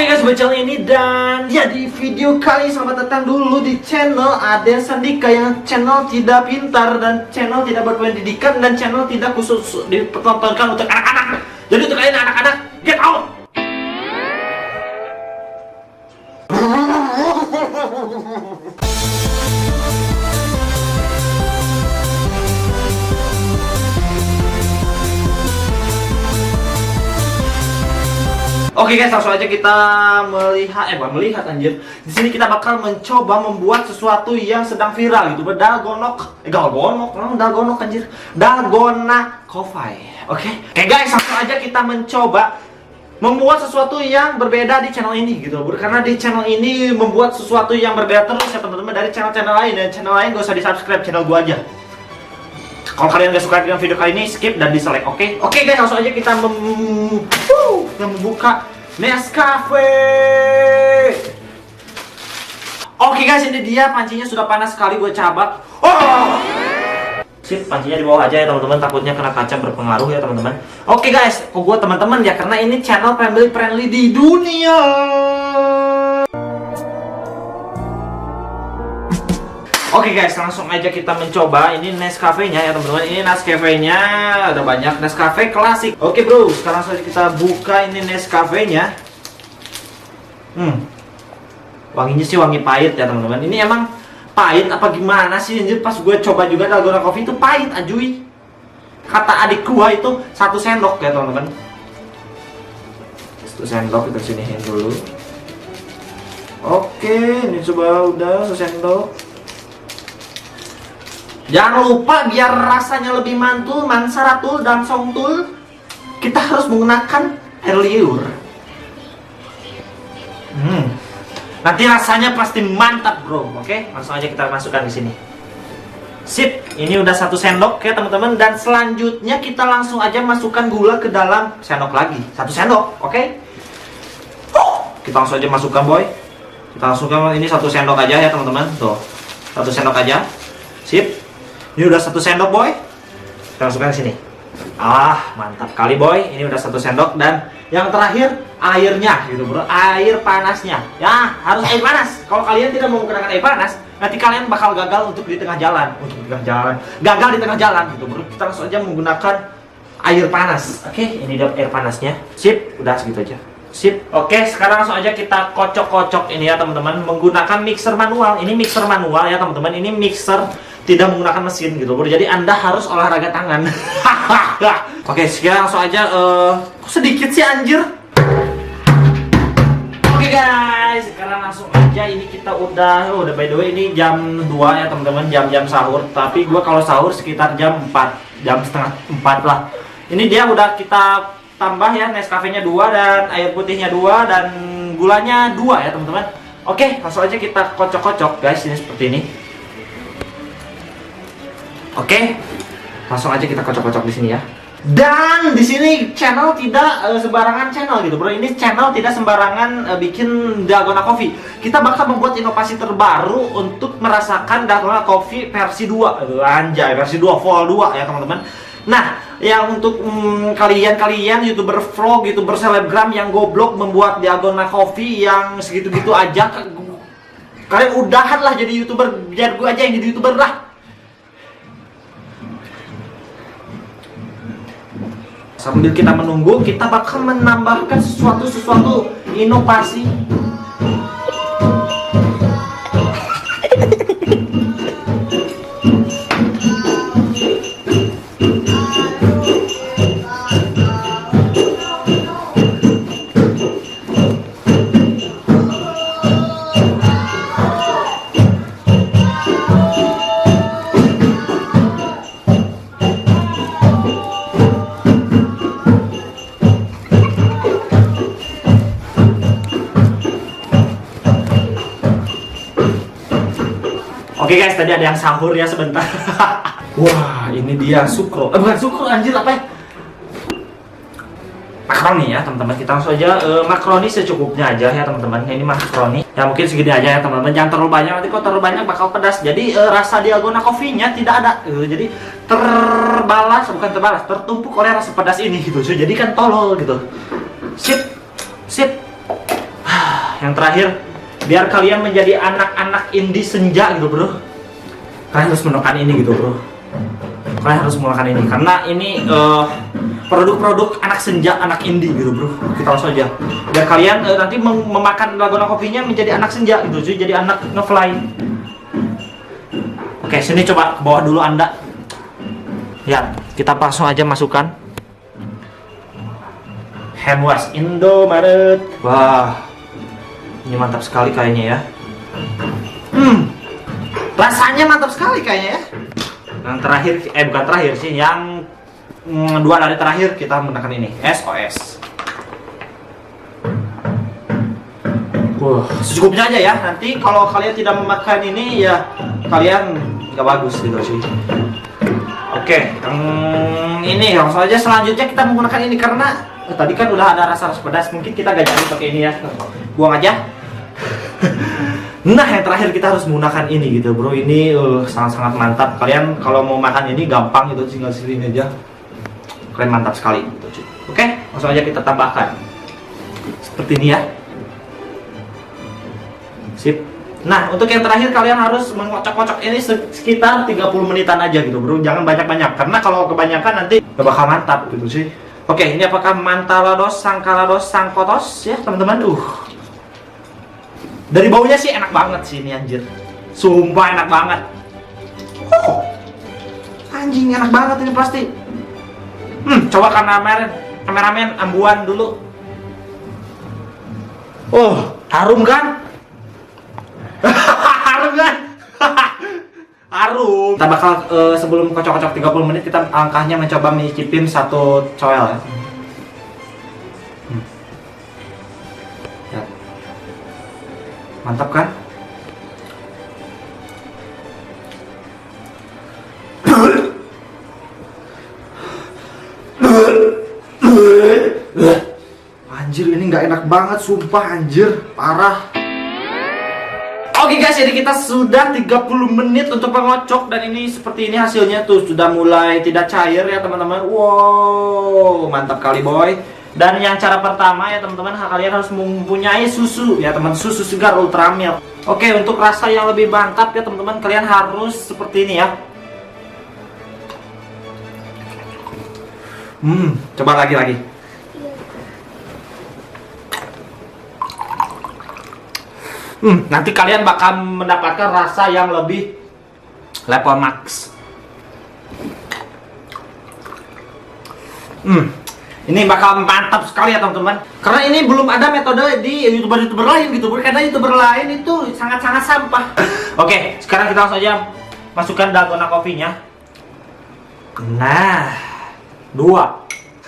Oke guys, buat channel ini dan ya di video kali ini selamat datang dulu di channel Aden Sandika yang channel tidak pintar dan channel tidak berpendidikan dan channel tidak khusus dipertontonkan untuk anak-anak. Jadi untuk kalian anak-anak, get out! Oke guys, langsung aja kita melihat anjir. Di sini kita bakal mencoba membuat sesuatu yang sedang viral gitu, dalgonok anjir. Dalgona coffee. Oke guys, langsung aja kita mencoba membuat sesuatu yang berbeda di channel ini gitu. Karena di channel ini membuat sesuatu yang berbeda terus ya teman-teman dari channel-channel lain, dan channel lain gak usah di-subscribe, channel gua aja. Kalau kalian gak suka dengan video kali ini, skip dan dislike, oke? Oke guys, langsung aja kita membuka Nescafe. Oke guys, ini dia pancinya sudah panas sekali, gue cabak. Oh! Sip, pancinya di bawah aja ya teman-teman, takutnya kena kaca berpengaruh ya teman-teman. Oke guys, kok gue teman-teman ya, karena ini channel family-friendly di dunia. Oke guys, langsung aja kita mencoba. Ini Nescafe-nya ya teman-teman. Ini Nescafe-nya ada banyak, Nescafe klasik. Oke bro, sekarang saja kita buka ini Nescafe-nya. Wanginya sih wangi pahit ya teman-teman. Ini emang pahit apa gimana sih anjir? Pas gue coba juga dalgona coffee itu pahit ajuy. Kata adik gua itu 1 sendok ya teman-teman. 1 sendok kita sinihin dulu. Oke, ini coba udah 1 sendok. Jangan lupa biar rasanya lebih mantul, mansaratul dan songtul, kita harus menggunakan air liur. Nanti rasanya pasti mantap bro. Oke, langsung aja kita masukkan di sini. Sip, ini udah 1 sendok ya teman-teman, dan selanjutnya kita langsung aja masukkan gula ke dalam sendok lagi. 1 sendok, oke? Kita langsung aja masukkan boy. Kita masukkan ini 1 sendok aja ya teman-teman. Tuh, 1 sendok aja. Sip. Ini udah 1 sendok boy. Kita masukkan ke sini. Mantap kali boy. Ini udah 1 sendok, dan yang terakhir airnya gitu bro. Air panasnya. Ya, harus air panas. Kalau kalian tidak mau menggunakan air panas, nanti kalian bakal gagal untuk di tengah jalan. Gagal di tengah jalan gitu bro. Kita langsung aja menggunakan air panas. Oke, ini dia air panasnya. Sip, udah segitu aja. Sip. Oke, sekarang langsung aja kita kocok-kocok ini ya teman-teman menggunakan mixer manual. Ini mixer manual ya teman-teman. Ini mixer tidak menggunakan mesin gitu bro. Jadi Anda harus olahraga tangan. Oke, sekarang langsung aja kok sedikit sih anjir. Oke guys, sekarang langsung aja ini kita udah by the way ini jam 2 ya teman-teman, jam sahur. Tapi gua kalau sahur sekitar jam 4, jam setengah 4 lah. Ini dia udah kita tambah ya, Nescafe-nya 2 dan air putihnya 2 dan gulanya 2 ya teman-teman. Oke, langsung aja kita kocok-kocok guys, ini seperti ini. Oke, langsung aja kita kocok-kocok di sini ya. Dan di sini channel tidak sembarangan channel gitu bro. Ini channel tidak sembarangan bikin dalgona coffee. Kita bakal membuat inovasi terbaru untuk merasakan dalgona coffee versi 2. Anjay, versi 2 vol 2 ya teman-teman. Nah, yang untuk kalian youtuber vlog, youtuber selebgram yang goblok membuat dalgona coffee yang segitu-gitu aja, kalian udahan lah jadi youtuber, biar gue aja yang jadi youtuber lah. Sambil kita menunggu, kita bakal menambahkan sesuatu inovasi. Oke guys, tadi ada yang sahur ya sebentar. Wah, ini dia sukro. Bukan sukro anjir, apa ya? Makaroni ya teman-teman. Kita langsung aja makaroni secukupnya aja ya teman-teman. Ini makaroni. Ya mungkin segini aja ya teman-teman. Jangan terlalu banyak, nanti kalau terlalu banyak bakal pedas. Jadi rasa dalgona coffee-nya tidak ada. Jadi tertumpuk oleh rasa pedas ini gitu. Jadi kan tolol gitu. Sip. yang terakhir, biar kalian menjadi anak-anak indie senja gitu bro, kalian harus menekan ini gitu bro. Kalian harus menekan ini karena ini produk-produk anak senja, anak indie gitu bro. Kita langsung aja. Biar kalian nanti memakan dalgona coffee-nya menjadi anak senja gitu, jadi anak ngefly. Oke, sini coba ke bawah dulu Anda. Ya, kita langsung aja masukkan hand wash Indomaret. Wah, ini mantap sekali kayaknya ya. Rasanya mantap sekali kayaknya ya. Yang terakhir, bukan terakhir sih, yang dua dari terakhir kita menggunakan ini SOS. Wah, secukupnya aja ya. Nanti kalau kalian tidak memakan ini ya kalian nggak bagus gitu sih. Oke, ini langsung aja selanjutnya kita menggunakan ini karena tadi kan udah ada rasa pedas, mungkin kita gak jadi pakai ini ya, buang aja. Nah, yang terakhir kita harus menggunakan ini gitu bro. Ini sangat-sangat mantap. Kalian kalau mau makan ini gampang gitu, tinggal sini aja. Kalian mantap sekali gitu. Oke, langsung aja kita tambahkan seperti ini ya. Sip. Nah, untuk yang terakhir kalian harus mengocok-ocok ini sekitar 30 menitan aja gitu bro. Jangan banyak-banyak karena kalau kebanyakan nanti gak bakal mantap gitu sih. Oke, ini apakah mantalados, sangkalados, sangkotos ya teman-teman. Dari baunya sih enak banget sih ini anjir. Sumpah enak banget. Anjing enak banget ini pasti. Coba kameramen ambuan dulu. Harum kan? Harum kan? Harum. Kita bakal sebelum kocok-kocok 30 menit kita angkahnya mencoba mencicipin satu coel ya. Mantap kan? Anjir ini nggak enak banget sumpah anjir, parah. Oke guys, jadi kita sudah 30 menit untuk mengocok dan ini seperti ini hasilnya tuh sudah mulai tidak cair ya teman-teman. Wow, mantap kali boy. Dan yang cara pertama ya teman-teman, kalian harus mempunyai susu ya teman, susu segar ultra milk. Oke, untuk rasa yang lebih mantap ya teman-teman, kalian harus seperti ini ya. Coba lagi. Nanti kalian bakal mendapatkan rasa yang lebih level max. Ini bakal mantap sekali ya teman-teman. Karena ini belum ada metode di youtuber lain gitu. Karena youtuber lain itu sangat-sangat sampah. Oke, sekarang kita langsung aja masukkan dalgona coffee-nya. Nah, 2.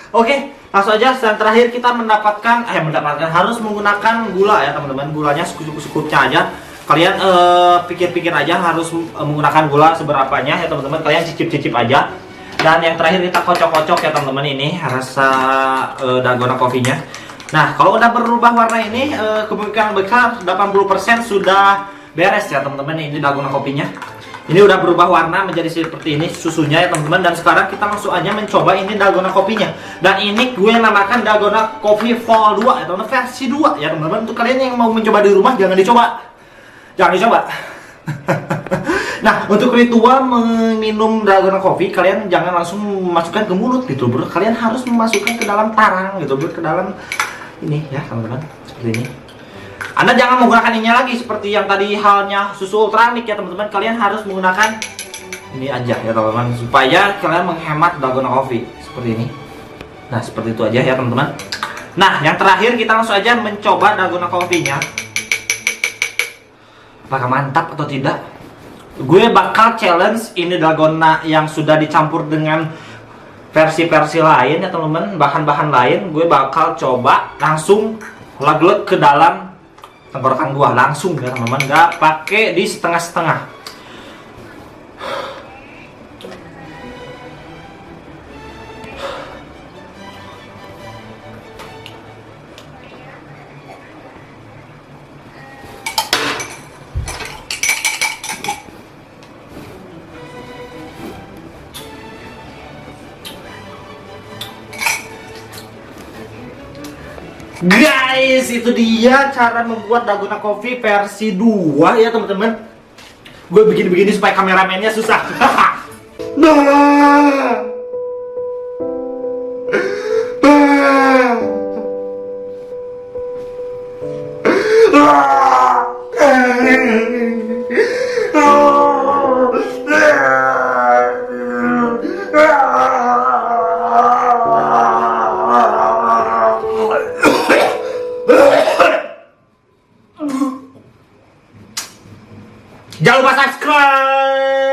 Oke, langsung aja. Dan terakhir kita mendapatkan harus menggunakan gula ya teman-teman. Gulanya secukupnya aja. Kalian pikir-pikir aja harus menggunakan gula seberapanya ya teman-teman. Kalian cicip-cicip aja. Dan yang terakhir kita kocok-kocok ya teman-teman, ini rasa dalgona coffee-nya. Nah, kalau udah berubah warna ini kemungkinan besar 80% sudah beres ya teman-teman. Ini dalgona coffee-nya. Ini udah berubah warna menjadi seperti ini susunya ya teman-teman. Dan sekarang kita langsung aja mencoba ini dalgona coffee-nya. Dan ini gue namakan dalgona coffee vol 2 ya teman-teman, versi 2 ya teman-teman. Untuk kalian yang mau mencoba di rumah jangan dicoba. Nah, untuk ritual meminum dalgona coffee, kalian jangan langsung memasukkan ke mulut gitu bro. Kalian harus memasukkan ke dalam tarang gitu bro, ke dalam ini ya teman-teman, seperti ini. Anda jangan menggunakan ini lagi seperti yang tadi halnya susu ultramilk ya teman-teman. Kalian harus menggunakan ini aja ya teman-teman, supaya kalian menghemat dalgona coffee seperti ini. Nah, seperti itu aja ya teman-teman. Nah, yang terakhir kita langsung aja mencoba dalgona coffee-nya. Apakah mantap atau tidak? Gue bakal challenge ini dalgona yang sudah dicampur dengan versi-versi lain ya teman-teman, bahan-bahan lain. Gue bakal coba langsung leg-leg ke dalam tenggorokan gua langsung ya teman-teman, nggak pakai di setengah-setengah. Guys, itu dia cara membuat Dalgona Coffee versi 2 ya teman-teman. Gue begini-begini supaya kameramennya susah. Nah. Jangan lupa subscribe.